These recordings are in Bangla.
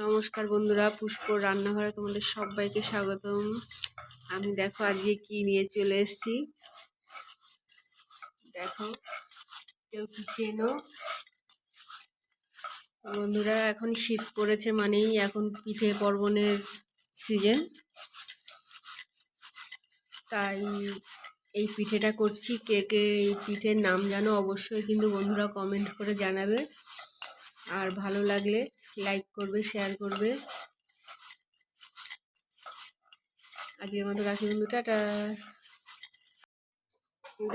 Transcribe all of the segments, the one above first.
নমস্কার বন্ধুরা, পুষ্পর রান্নাঘরে তোমাদের সবাইকে স্বাগতম। আমি দেখো আজকে কি নিয়ে চলে এসেছি। দেখো, কেউ কি চেনো বন্ধুরা? এখন শীত পড়েছে মানেই এখন পিঠে পার্বণের সিজন, তাই এই পিঠেটা করছি। কে কে এই পিঠের নাম জানো অবশ্যই কিন্তু বন্ধুরা কমেন্ট করে জানাবে, আর ভালো লাগলে লাইক করবে, শেয়ার করবে। আজকের মতো রাখি বন্ধু, টাটা।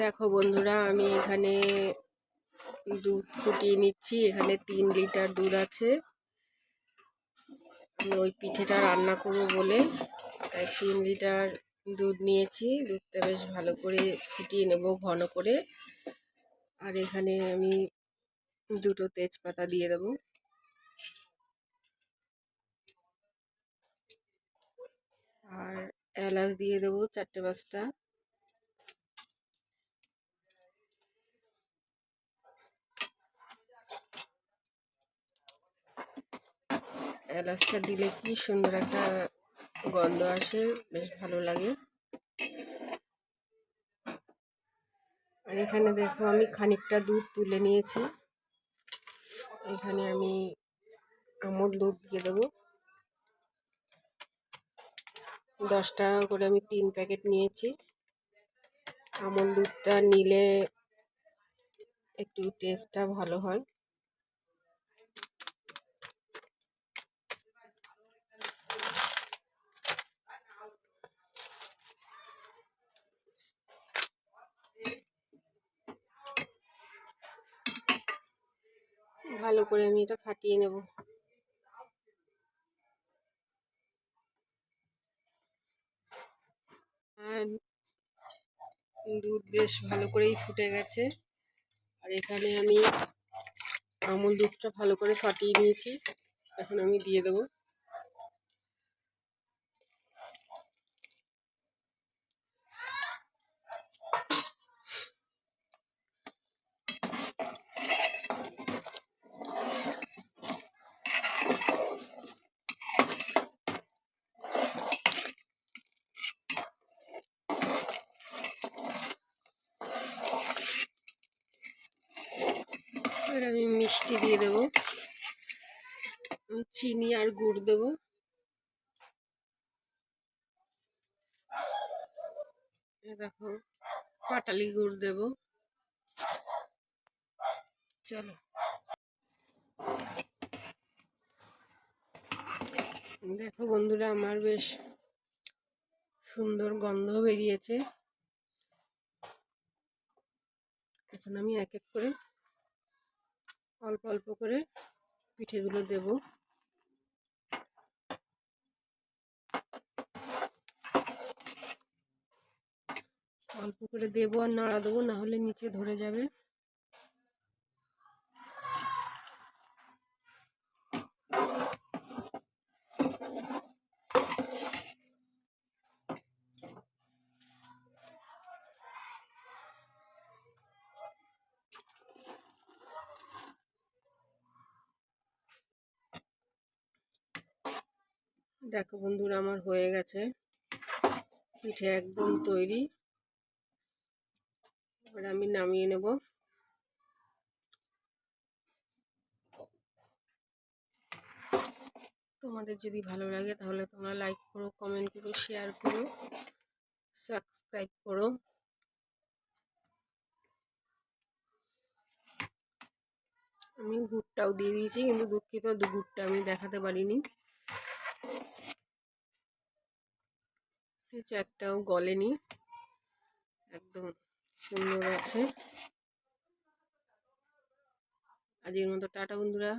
দেখো বন্ধুরা, আমি এখানে দুধ ফুটিয়ে নিচ্ছি। এখানে 3 লিটার দুধ আছে। আমি ওই পিঠেটা রান্না করবো বলে তাই 3 লিটার দুধ নিয়েছি। দুধটা বেশ ভালো করে ফুটিয়ে নেব ঘন করে। আর এখানে আমি 2টো তেজপাতা দিয়ে দেব, আর এলাচ দিয়ে দেবো 4-5টা। এলাচটা দিলে কি সুন্দর একটা গন্ধ আসে, বেশ ভালো লাগে। আর এখানে দেখো আমি খানিকটা দুধ তুলে নিয়েছি। এখানে আমি আমুল দুধ দিয়ে দেবো 10 টাকা করে। আমি 3 প্যাকেট নিয়েছি। আমুল দুধটা নিলে একটু টেস্টটা ভালো হয়। ভালো করে আমি এটা ফাটিয়ে নেব। আর দুধ বেশ ভালো করেই ফুটে গেছে। আর এখানে আমি আমুল দুধটা ভালো করে ফাটিয়ে নিয়েছি। এখন আমি দিয়ে দেবো। এবার আমি মিষ্টি দিয়ে দেবো। আমি চিনি আর গুড় দেবো। দেখো, পাটালি গুড় দেবো। চলো, দেখো বন্ধুরা, আমার বেশ সুন্দর গন্ধ বেরিয়েছে। এখন আমি এক এক করে অল্প অল্প করে পিঠেগুলো দেব। অল্প করে দেবো আর নাড়া দেবো, না হলে নিচে ধরে যাবে। দেখো বন্ধুরা, আমার হয়ে গেছে পিঠে একদম তৈরি। এবার আমি নামিয়ে নেব। তোমাদের যদি ভালো লাগে তাহলে তোমরা লাইক করো, কমেন্ট করো, শেয়ার করো, সাবস্ক্রাইব করো। আমি গুড়টাও দিয়ে দিয়েছি, কিন্তু দুঃখিত গুড়টা আমি দেখাতে পারিনি। একটাও গলেনি, একদম সুন্দর আছে। আজকের মতো টাটা বন্ধুরা।